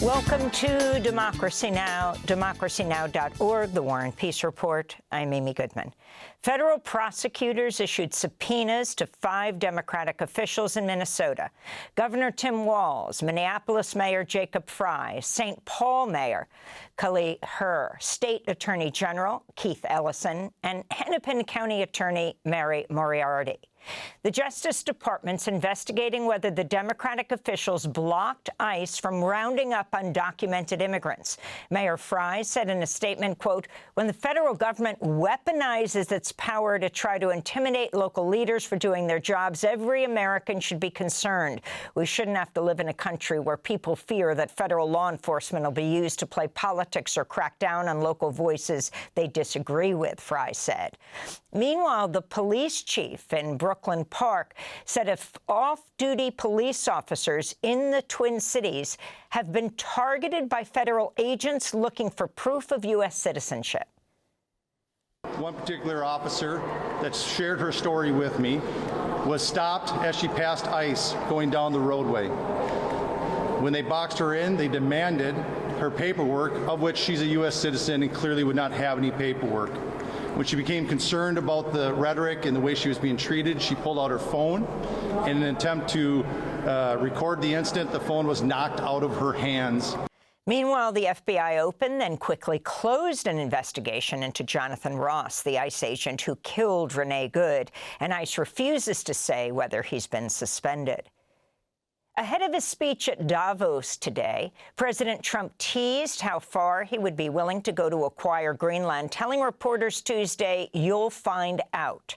Welcome to Democracy Now!, democracynow.org, the War and Peace Report. I'm Amy Goodman. Federal prosecutors issued subpoenas to 5 Democratic officials in Minnesota: Governor Tim Walz, Minneapolis Mayor Jacob Frey, St. Paul Mayor Kali Herr, State Attorney General Keith Ellison, and Hennepin County Attorney Mary Moriarty. The Justice Department's investigating whether the Democratic officials blocked ICE from rounding up undocumented immigrants. Mayor Frey said in a statement, quote, "When the federal government weaponizes its power to try to intimidate local leaders for doing their jobs, every American should be concerned. We shouldn't have to live in a country where people fear that federal law enforcement will be used to play politics or crack down on local voices they disagree with," Frey said. Meanwhile, the police chief in Brooklyn Park said if off-duty police officers in the Twin Cities have been targeted by federal agents looking for proof of U.S. citizenship. One particular officer that shared her story with me was stopped as she passed ICE going down the roadway. When they boxed her in, they demanded her paperwork, of which she's a U.S. citizen and clearly would not have any paperwork. When she became concerned about the rhetoric and the way she was being treated, she pulled out her phone. In an attempt to record the incident, the phone was knocked out of her hands. Meanwhile, the FBI opened and quickly closed an investigation into Jonathan Ross, the ICE agent who killed Renee Good, and ICE refuses to say whether he's been suspended. Ahead of his speech at Davos today, President Trump teased how far he would be willing to go to acquire Greenland, telling reporters Tuesday, "You'll find out,"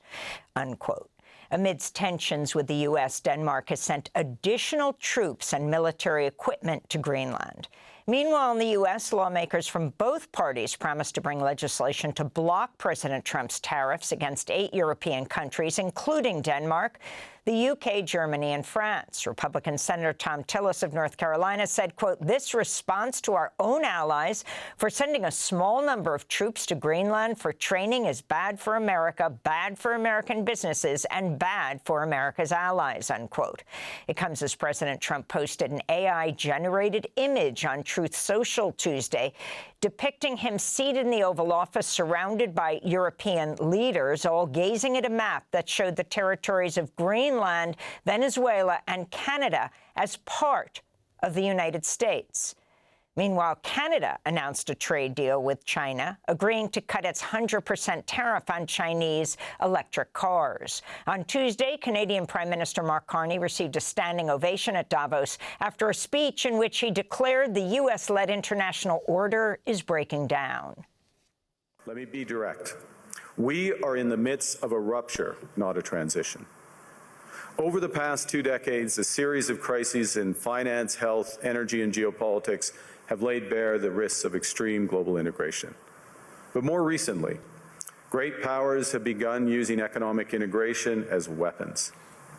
unquote. Amidst tensions with the U.S., Denmark has sent additional troops and military equipment to Greenland. Meanwhile, in the U.S., lawmakers from both parties promised to bring legislation to block President Trump's tariffs against 8 European countries, including Denmark, the UK, Germany, and France. Republican Senator Thom Tillis of North Carolina said, quote, "This response to our own allies for sending a small number of troops to Greenland for training is bad for America, bad for American businesses, and bad for America's allies," unquote. It comes as President Trump posted an AI-generated image on Truth Social Tuesday depicting him seated in the Oval Office surrounded by European leaders, all gazing at a map that showed the territories of Greenland, Venezuela, and Canada as part of the United States. Meanwhile, Canada announced a trade deal with China, agreeing to cut its 100% tariff on Chinese electric cars. On Tuesday, Canadian Prime Minister Mark Carney received a standing ovation at Davos after a speech in which he declared the U.S.-led international order is breaking down. Let me be direct. We are in the midst of a rupture, not a transition. Over the past 2 decades, a series of crises in finance, health, energy, and geopolitics have laid bare the risks of extreme global integration. But more recently, great powers have begun using economic integration as weapons.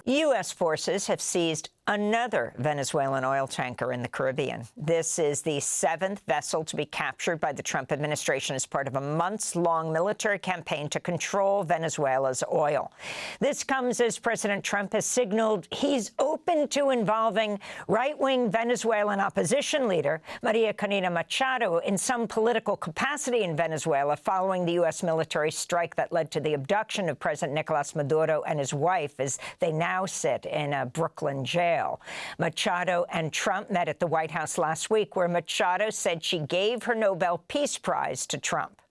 U.S. forces have seized another Venezuelan oil tanker in the Caribbean. This is the 7th vessel to be captured by the Trump administration as part of a months-long military campaign to control Venezuela's oil. This comes as President Trump has signaled he's open to involving right-wing Venezuelan opposition leader Maria Corina Machado in some political capacity in Venezuela following the U.S. military strike that led to the abduction of President Nicolas Maduro and his wife as they now sit in a Brooklyn jail. Machado and Trump met at the White House last week, where Machado said she gave her Nobel Peace Prize to Trump.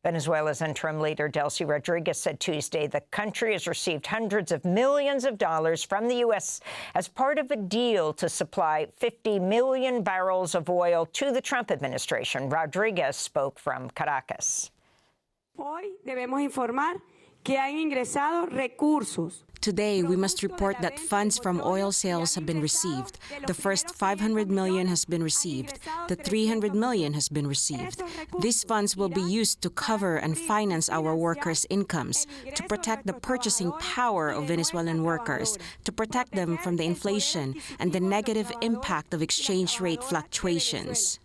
Venezuela's interim leader, Delcy Rodriguez, said Tuesday the country has received hundreds of millions of dollars from the U.S. as part of a deal to supply 50 million barrels of oil to the Trump administration. Rodriguez spoke from Caracas. Hoy debemos informar que han ingresado recursos. Today, we must report that funds from oil sales have been received. The first $500 million has been received. The $300 million has been received. These funds will be used to cover and finance our workers' incomes, to protect the purchasing power of Venezuelan workers, to protect them from the inflation and the negative impact of exchange rate fluctuations.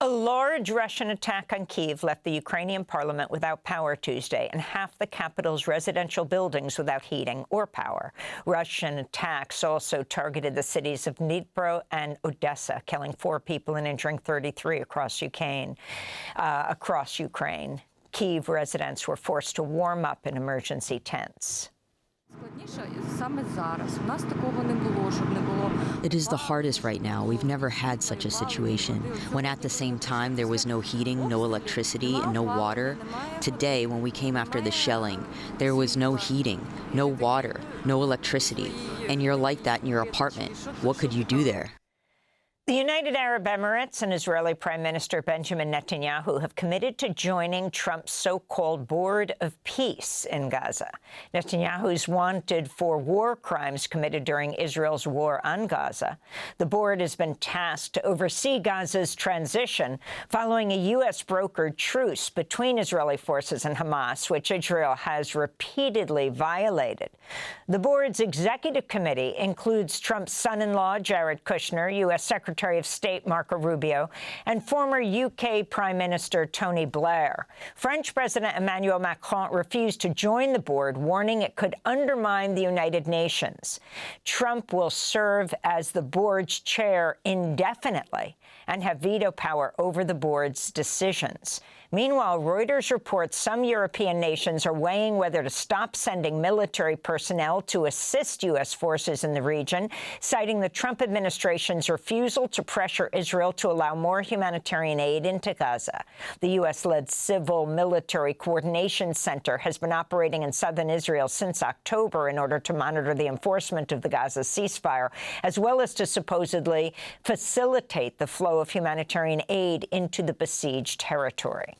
A large Russian attack on Kyiv left the Ukrainian parliament without power Tuesday and half the capital's residential buildings without heating or power. Russian attacks also targeted the cities of Dnipro and Odessa, killing 4 people and injuring 33 across Ukraine. Kyiv residents were forced to warm up in emergency tents. It is the hardest right now. We've never had such a situation, when at the same time there was no heating, no electricity, and no water. Today, when we came after the shelling, there was no heating, no water, no electricity. And you're like that in your apartment. What could you do there? The United Arab Emirates and Israeli Prime Minister Benjamin Netanyahu have committed to joining Trump's so-called Board of Peace in Gaza. Netanyahu's wanted for war crimes committed during Israel's war on Gaza. The board has been tasked to oversee Gaza's transition following a U.S.-brokered truce between Israeli forces and Hamas, which Israel has repeatedly violated. The board's executive committee includes Trump's son-in-law, Jared Kushner, U.S. Secretary of State Marco Rubio, and former UK Prime Minister Tony Blair. French President Emmanuel Macron refused to join the board, warning it could undermine the United Nations. Trump will serve as the board's chair indefinitely and have veto power over the board's decisions. Meanwhile, Reuters reports some European nations are weighing whether to stop sending military personnel to assist U.S. forces in the region, citing the Trump administration's refusal to pressure Israel to allow more humanitarian aid into Gaza. The U.S.-led Civil Military Coordination Center has been operating in southern Israel since October in order to monitor the enforcement of the Gaza ceasefire, as well as to supposedly facilitate the flow of humanitarian aid into the besieged territory.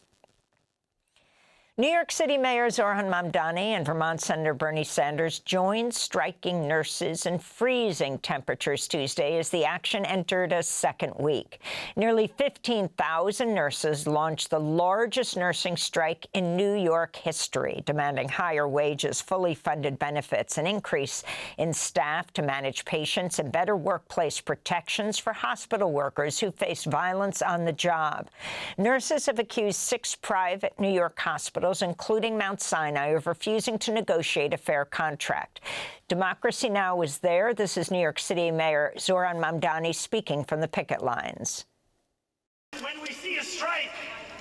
New York City Mayor Zohran Mamdani and Vermont Senator Bernie Sanders joined striking nurses in freezing temperatures Tuesday as the action entered a second week. Nearly 15,000 nurses launched the largest nursing strike in New York history, demanding higher wages, fully funded benefits, an increase in staff to manage patients, and better workplace protections for hospital workers who face violence on the job. Nurses have accused 6 private New York hospitals, including Mount Sinai, of refusing to negotiate a fair contract. Democracy Now! Was there. This is New York City Mayor Zohran Mamdani speaking from the picket lines. When we see a strike,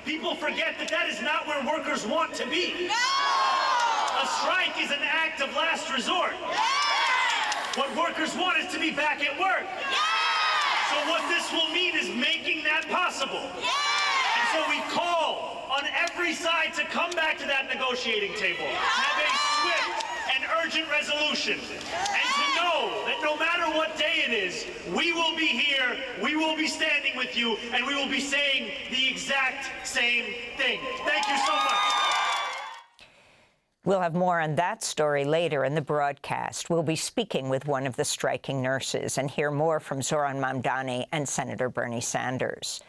people forget that that is not where workers want to be. No! A strike is an act of last resort. Yeah! What workers want is to be back at work. Yeah! So what this will mean is making that possible. Yeah! And so we call on every side to come back to that negotiating table, have a swift and urgent resolution, and to know that no matter what day it is, we will be here, we will be standing with you, and we will be saying the exact same thing. Thank you so much. We'll have more on that story later in the broadcast. We'll be speaking with one of the striking nurses and hear more from Zohran Mamdani and Senator Bernie Sanders.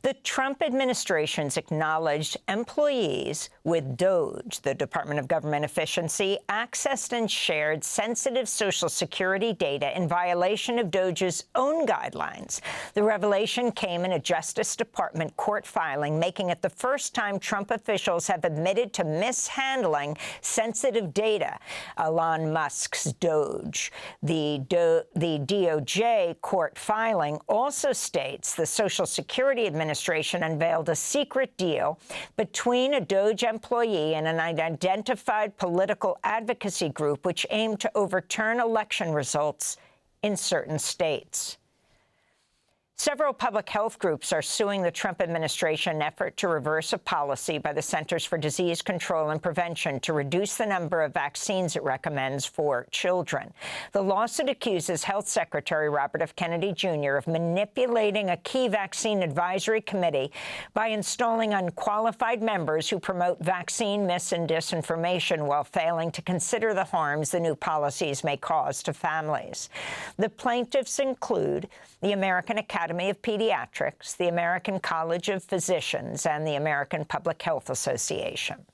The Trump administration's acknowledged employees with DOGE, the Department of Government Efficiency, accessed and shared sensitive Social Security data in violation of DOGE's own guidelines. The revelation came in a Justice Department court filing, making it the first time Trump officials have admitted to mishandling sensitive data. Elon Musk's DOGE. The DOJ court filing also states the Social Security Administration unveiled a secret deal between a DOGE employee and an unidentified political advocacy group which aimed to overturn election results in certain states. Several public health groups are suing the Trump administration in an effort to reverse a policy by the Centers for Disease Control and Prevention to reduce the number of vaccines it recommends for children. The lawsuit accuses Health Secretary Robert F. Kennedy Jr. of manipulating a key vaccine advisory committee by installing unqualified members who promote vaccine mis- and disinformation while failing to consider the harms the new policies may cause to families. The plaintiffs include the American Academy of Pediatrics, the American College of Physicians, and the American Public Health Association.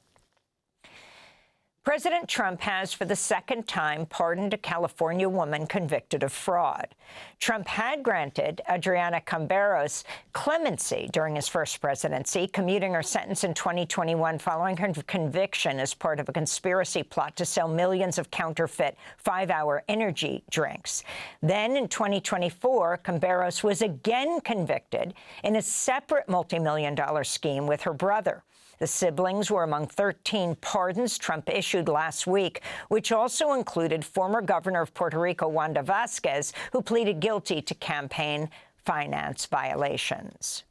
President Trump has, for the second time, pardoned a California woman convicted of fraud. Trump had granted Adriana Camberos clemency during his first presidency, commuting her sentence in 2021 following her conviction as part of a conspiracy plot to sell millions of counterfeit 5-hour energy drinks. Then, in 2024, Camberos was again convicted in a separate multi-million-dollar scheme with her brother. The siblings were among 13 pardons Trump issued last week, which also included former governor of Puerto Rico, Wanda Vazquez, who pleaded guilty to campaign finance violations.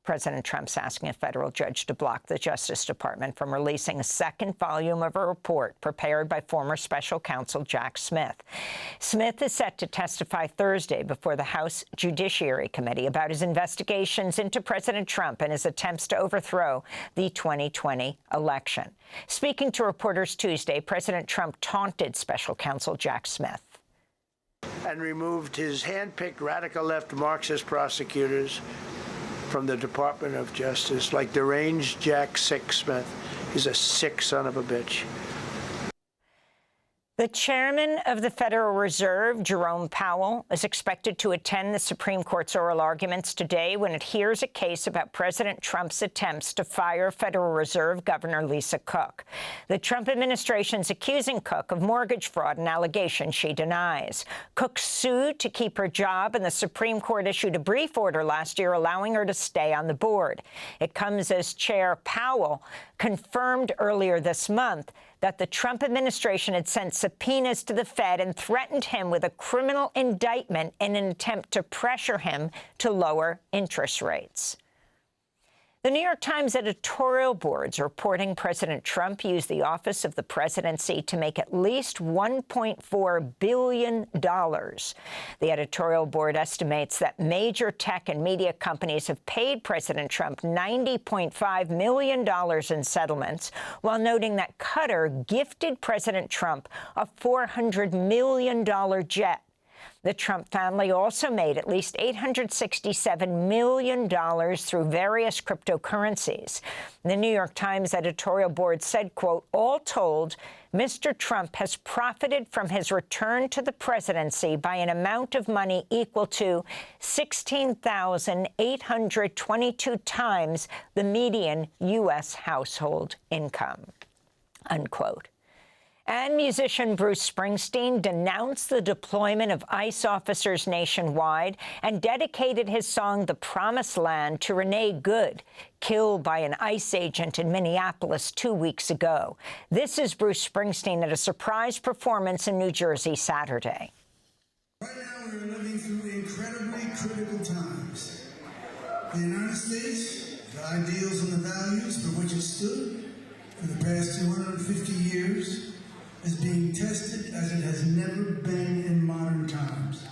President Trump's asking a federal judge to block the Justice Department from releasing a second volume of a report prepared by former special counsel Jack Smith. Smith is set to testify Thursday before the House Judiciary Committee about his investigations into President Trump and his attempts to overthrow the 2020 election. Speaking to reporters Tuesday, President Trump taunted special counsel Jack Smith. And removed his hand-picked radical left Marxist prosecutors from the Department of Justice, like deranged Jack Smith. He's a sick son of a bitch. The chairman of the Federal Reserve, Jerome Powell, is expected to attend the Supreme Court's oral arguments today when it hears a case about President Trump's attempts to fire Federal Reserve Governor Lisa Cook. The Trump administration's accusing Cook of mortgage fraud, an allegation she denies. Cook sued to keep her job, and the Supreme Court issued a brief order last year allowing her to stay on the board. It comes as Chair Powell confirmed earlier this month that the Trump administration had sent subpoenas to the Fed and threatened him with a criminal indictment in an attempt to pressure him to lower interest rates. The New York Times editorial board's reporting President Trump used the office of the presidency to make at least $1.4 billion. The editorial board estimates that major tech and media companies have paid President Trump $90.5 million in settlements, while noting that Qatar gifted President Trump a $400 million jet. The Trump family also made at least $867 million through various cryptocurrencies. The New York Times editorial board said, quote, "All told, Mr. Trump has profited from his return to the presidency by an amount of money equal to 16,822 times the median U.S. household income," unquote. And musician Bruce Springsteen denounced the deployment of ICE officers nationwide and dedicated his song The Promised Land to Renee Good, killed by an ICE agent in Minneapolis 2 weeks ago. This is Bruce Springsteen at a surprise performance in New Jersey Saturday. Right now we are living through incredibly critical times. The United States, the ideals and the values for which it stood for the past 250 years, is being tested as it has never been in modern times.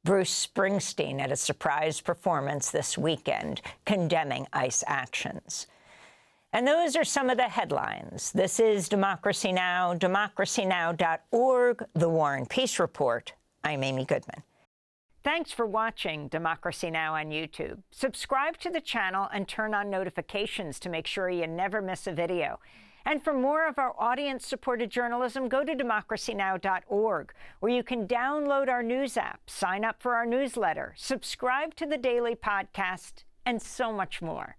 Bruce Springsteen at a surprise performance this weekend condemning ICE actions. And those are some of the headlines. This is Democracy Now!, democracynow.org, The War and Peace Report. I'm Amy Goodman. Thanks for watching Democracy Now! On YouTube. Subscribe to the channel and turn on notifications to make sure you never miss a video. And for more of our audience-supported journalism, go to democracynow.org, where you can download our news app, sign up for our newsletter, subscribe to the daily podcast, and so much more.